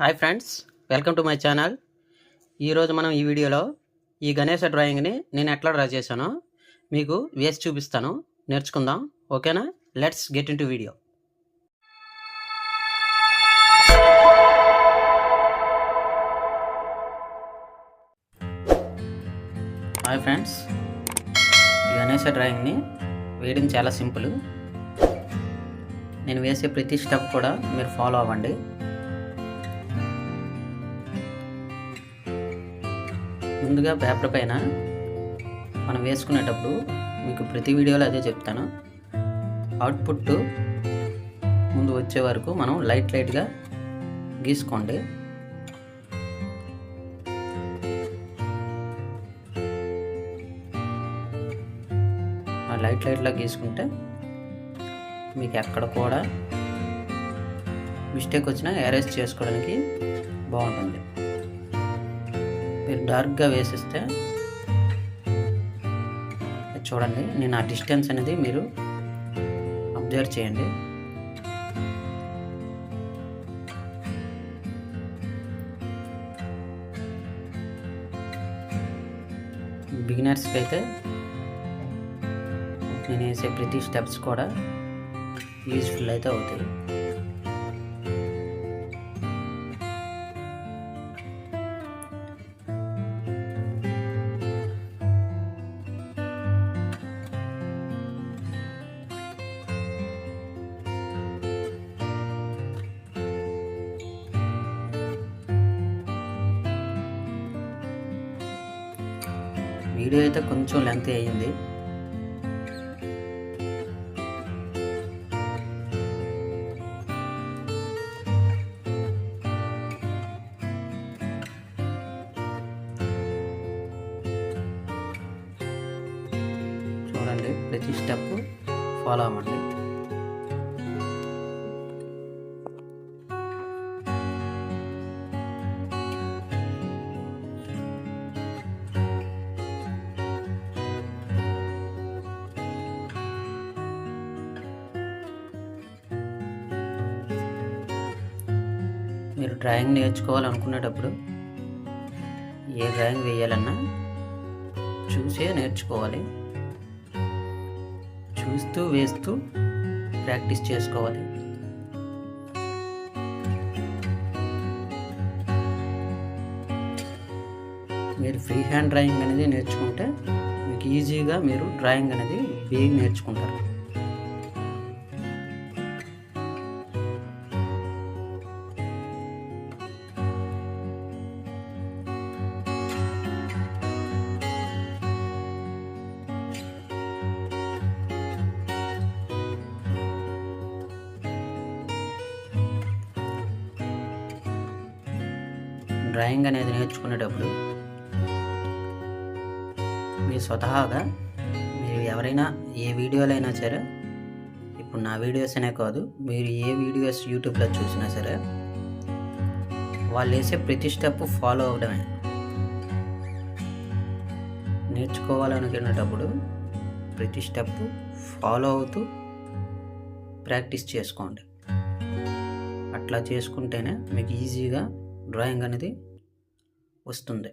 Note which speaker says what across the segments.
Speaker 1: Hi friends, welcome to my channel. ఈరోజు మనం ఈ వీడియోలో ఈ గణేష డ్రాయింగ్ని నేను ఎట్లా డ్రా చేశానో మీకు వేసి చూపిస్తాను. నేర్చుకుందాం, ఓకేనా? Let's get in to video. Hi friends, ఈ గణేష డ్రాయింగ్ని వేయడం చాలా సింపుల్. నేను వేసే ప్రతి స్టెప్ కూడా మీరు ఫాలో అవ్వండి. ముందుగా పేపర్ పైన మనం వేసుకునేటప్పుడు మీకు ప్రతి వీడియోలో అదే చెప్తాను. అవుట్పుట్ ముందు వచ్చే వరకు మనం లైట్గా గీసుకోండి. లైట్లా గీసుకుంటే మీకు ఎక్కడ కూడా మిస్టేక్ వచ్చినా ఎరేజ్ చేసుకోవడానికి బాగుంటుంది. మీరు డార్క్గా వేసిస్తే చూడండి, నేను ఆ డిస్టెన్స్ అనేది మీరు అబ్జర్వ్ చేయండి. బిగినర్స్కి అయితే నేను వేసే ప్రతి స్టెప్స్ కూడా యూజ్ఫుల్ అయితే అవుతాయి. వీడియో అయితే కొంచెం లెంత్ అయ్యింది. చూడండి, ప్రతి స్టెప్ ఫాలో అవ్వండి. మీరు డ్రాయింగ్ నేర్చుకోవాలనుకునేటప్పుడు ఏ డ్రాయింగ్ వేయాలన్నా చూసే నేర్చుకోవాలి. చూస్తూ వేస్తూ ప్రాక్టీస్ చేసుకోవాలి. మీరు ఫ్రీ హ్యాండ్ డ్రాయింగ్ అనేది నేర్చుకుంటే మీకు ఈజీగా మీరు డ్రాయింగ్ అనేది బేగా నేర్చుకుంటారు. డ్రాయింగ్ అనేది నేర్చుకునేటప్పుడు మీరు స్వతహాగా మీరు ఎవరైనా ఏ వీడియోలో అయినా సరే, ఇప్పుడు నా వీడియోస్ అనే కాదు, మీరు ఏ వీడియోస్ యూట్యూబ్లో చూసినా సరే వాళ్ళు వేసే ప్రతి స్టెప్ ఫాలో అవడమే. నేర్చుకోవాలనుకునేటప్పుడు ప్రతి స్టెప్ ఫాలో అవుతూ ప్రాక్టీస్ చేసుకోండి. అట్లా చేసుకుంటేనే మీకు ఈజీగా డ్రాయింగ్ అనేది వస్తుంది.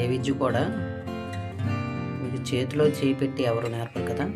Speaker 1: ఏ విద్య కూడా మీకు చేతిలో చేయి పెట్టి ఎవరు నేర్పరు కదా.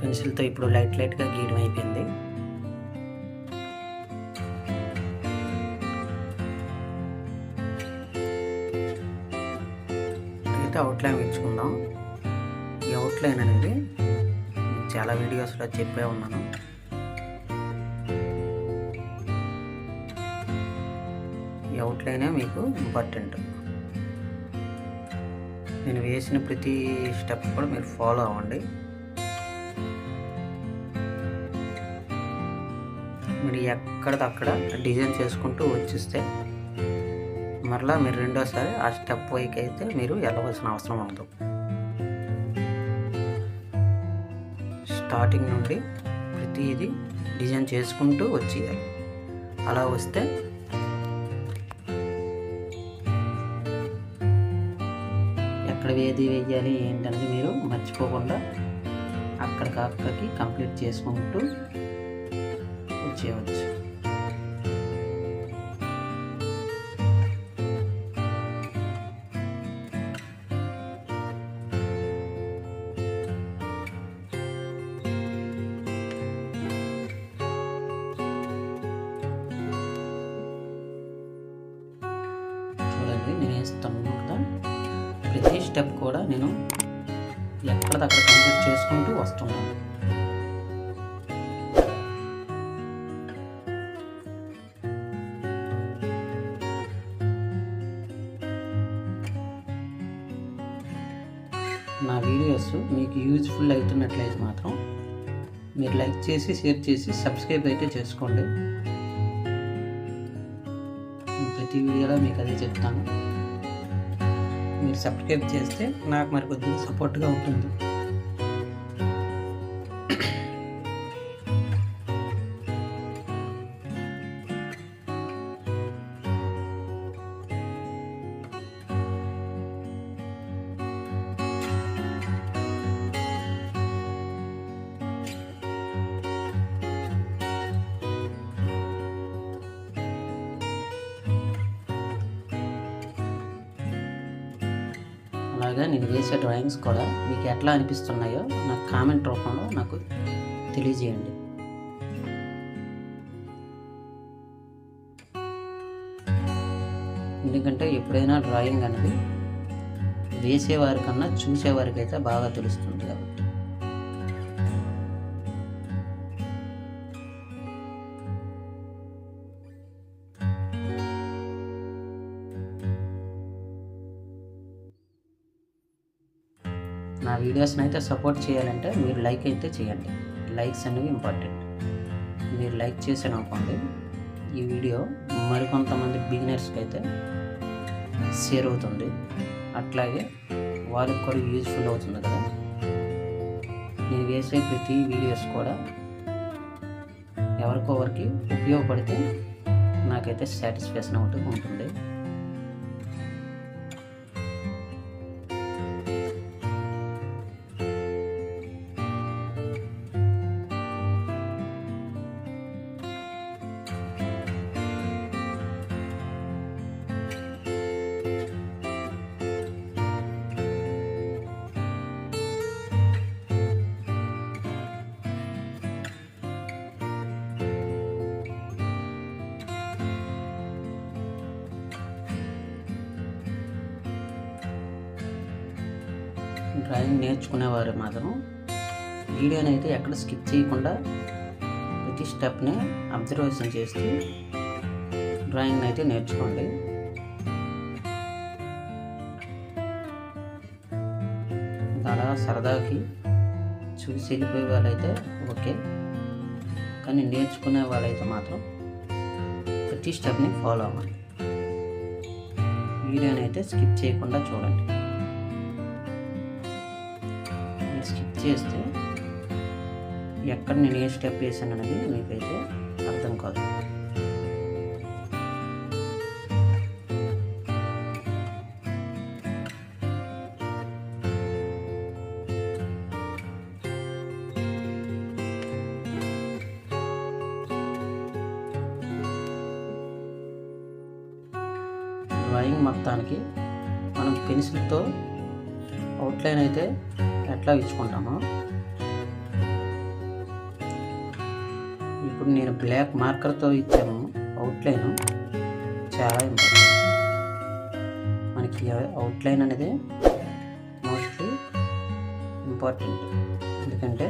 Speaker 1: పెన్సిల్తో ఇప్పుడు లైట్గా గీయడం అయిపోయింది. అయితే అవుట్లైన్ వేసుకుందాం. ఈ అవుట్లైన్ అనేది చాలా వీడియోస్లో చెప్పే ఉన్నాను. ఈ అవుట్లైనే మీకు ఇంపార్టెంట్. నేను వేసిన ప్రతి స్టెప్ కూడా మీరు ఫాలో అవ్వండి. మీరు ఎక్కడిదక్కడ డిజైన్ చేసుకుంటూ వచ్చేస్తే మరలా మీరు రెండోసారి ఆ స్టెప్ వైకి అయితే మీరు వెళ్ళవలసిన అవసరం ఉండదు. స్టార్టింగ్ నుండి ప్రతిదీ డిజైన్ చేసుకుంటూ వచ్చేయాలి. అలా వస్తే ఎక్కడ ఏది వేయాలి ఏంటనేది మీరు మర్చిపోకుండా అక్కడికి కంప్లీట్ చేసుకుంటూ వచ్చేయవచ్చు. చూడండి, నేను వేస్తాను కదా, ప్రతి స్టెప్ కూడా నేను ఎక్కడిదక్కడ కంప్లీట్ చేసుకుంటూ వస్తున్నాను. నా వీడియోస్ మీకు యూజ్ఫుల్ అవుతున్నట్లయితే మాత్రం మీరు లైక్ చేసి, షేర్ చేసి, సబ్స్క్రైబ్ అయితే చేసుకోండి. ప్రతి వీడియోలో మీకు అదే చెప్తాను. మీరు సబ్స్క్రైబ్ చేస్తే నాకు మరి కొద్దిగా సపోర్ట్గా ఉంటుంది. అలాగే నేను వేసే డ్రాయింగ్స్ కూడా మీకు ఎట్లా అనిపిస్తున్నాయో నాకు కామెంట్ రూపంలో నాకు తెలియజేయండి. ఎందుకంటే ఎప్పుడైనా డ్రాయింగ్ అనేది వేసేవారి కన్నా చూసేవారికి అయితే బాగా తెలుస్తుంది కాబట్టి. నా వీడియోస్ని అయితే సపోర్ట్ చేయాలంటే మీరు లైక్ అయితే చేయండి. లైక్స్ అనేవి ఇంపార్టెంట్. మీరు లైక్ చేసాను అనుకోండి, ఈ వీడియో మరికొంతమంది బిగినర్స్కి అయితే షేర్ అవుతుంది. అట్లాగే వాళ్ళకి కూడా యూజ్ఫుల్ అవుతుంది కదా. నేను వేసే ప్రతి వీడియోస్ కూడా ఎవరికొవరికి ఉపయోగపడితే నాకైతే సాటిస్ఫాక్షన్ ఒకటి ఉంటుంది. డ్రాయింగ్ నేర్చుకునేవారు మాత్రం వీడియోని అయితే ఎక్కడ స్కిప్ చేయకుండా ప్రతి స్టెప్ని అబ్జర్వేషన్ చేస్తూ డ్రాయింగ్ని అయితే నేర్చుకోండి. అలా సరదాకి చూసి వెళ్ళిపోయే వాళ్ళైతే ఓకే, కానీ నేర్చుకునే వాళ్ళైతే మాత్రం ప్రతి స్టెప్ని ఫాలో అవ్వండి. వీడియోని అయితే స్కిప్ చేయకుండా చూడండి. స్కిప్ చేస్తే ఎక్కడ నేను ఏ స్టెప్ వేసాను అనేది మీకైతే అర్థం కాదు. డ్రాయింగ్ మొత్తానికి మనం పెన్సిల్తో అవుట్లైన్ అయితే ఎట్లా ఇచ్చుకుంటామో, ఇప్పుడు నేను బ్లాక్ మార్కర్తో ఇచ్చాను అవుట్లైన్. చాలా ఇంపార్టెంట్ మనకి అవుట్లైన్ అనేది మోస్ట్లీ ఇంపార్టెంట్. ఎందుకంటే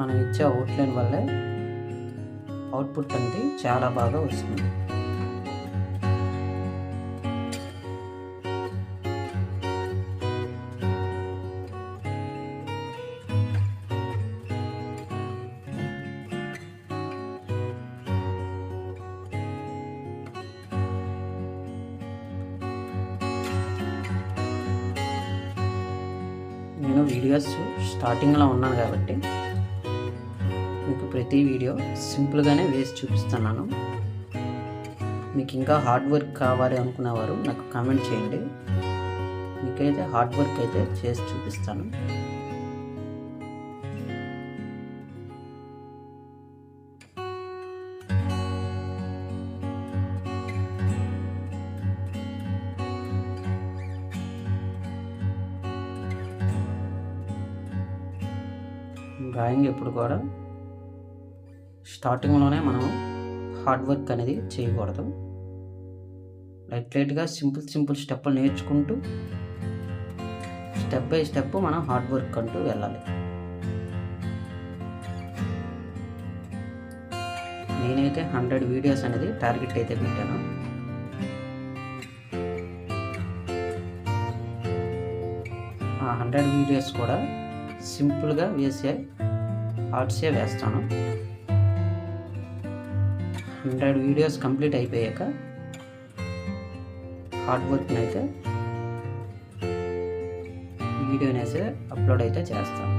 Speaker 1: మనం ఇచ్చే అవుట్లైన్ వల్లే అవుట్పుట్ అనేది చాలా బాగా వస్తుంది. నేను వీడియోస్ స్టార్టింగ్లో ఉన్నాను కాబట్టి మీకు ప్రతి వీడియో సింపుల్గానే వేసి చూపిస్తున్నాను. మీకు ఇంకా హార్డ్ వర్క్ కావాలి అనుకునేవారు నాకు కామెంట్ చేయండి, మీకైతే హార్డ్ వర్క్ అయితే చేసి చూపిస్తాను. డ్రాయింగ్ ఎప్పుడు కూడా స్టార్టింగ్లోనే మనం హార్డ్ వర్క్ అనేది చేయకూడదు. లైట్గా సింపుల్ స్టెప్పులు నేర్చుకుంటూ స్టెప్ బై స్టెప్ మనం హార్డ్ వర్క్ అంటూ వెళ్ళాలి. నేనైతే 100 వీడియోస్ అనేది టార్గెట్ అయితే పెట్టాను. ఆ 100 వీడియోస్ కూడా సింపుల్గా వేసే ఆర్ట్సే వేస్తాను. 100 వీడియోస్ కంప్లీట్ అయిపోయాక హార్డ్ వర్క్ని అయితే వీడియోని అయితే అప్లోడ్ అయితే చేస్తాను.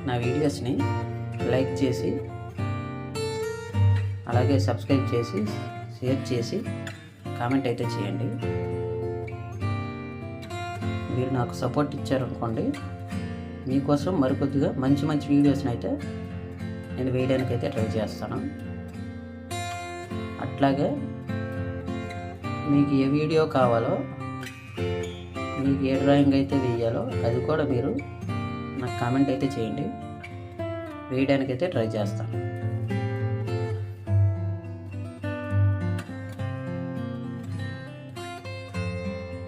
Speaker 1: నా వీడియోస్ని లైక్ చేసి అలాగే సబ్స్క్రైబ్ చేసి షేర్ చేసి కామెంట్ అయితే చేయండి. మీరు నాకు సపోర్ట్ ఇచ్చారనుకోండి, మీకోసం మరికొద్దిగా మంచి వీడియోస్ని అయితే నేను వేయడానికి అయితే ట్రై చేస్తాను. అట్లాగే మీకు ఏ వీడియో కావాలో, మీకు ఏ డ్రాయింగ్ అయితే వేయాలో అది కూడా మీరు నాకు కామెంట్ అయితే చేయండి, వేయడానికి అయితే ట్రై చేస్తాను.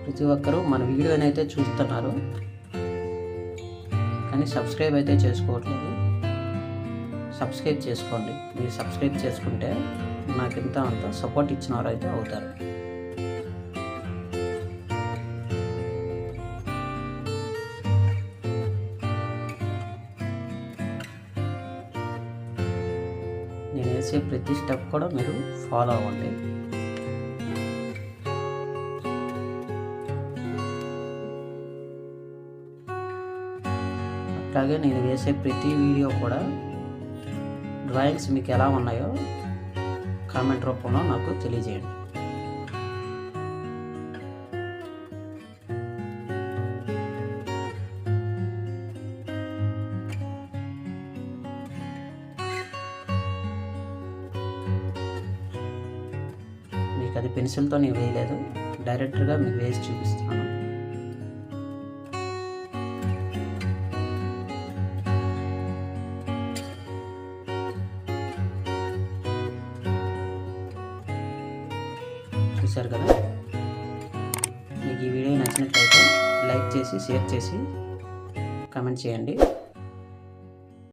Speaker 1: ప్రతి ఒక్కరూ మన వీడియోని అయితే చూస్తున్నారు కానీ సబ్స్క్రైబ్ అయితే చేసుకోవట్లేదు. సబ్స్క్రైబ్ చేసుకోండి. మీరు సబ్స్క్రైబ్ చేసుకుంటే నాకు ఇంత అంత సపోర్ట్ ఇచ్చిన వారు అయితే అవుతారు. నేను వేసే ప్రతి స్టెప్ కూడా మీరు ఫాలో అవ్వండి. అట్లాగే నేను వేసే ప్రతి వీడియో కూడా డ్రాయింగ్స్ మీకు ఎలా ఉన్నాయో కామెంట్ రూపంలో నాకు తెలియజేయండి. మీకు అది పెన్సిల్తో నేను వేయలేదు, డైరెక్ట్గా మీకు వేసి చూపిస్తున్నాను. చూశారు కదా. మీకు ఈ వీడియో నచ్చినట్లయితే లైక్ చేసి షేర్ చేసి కామెంట్ చేయండి.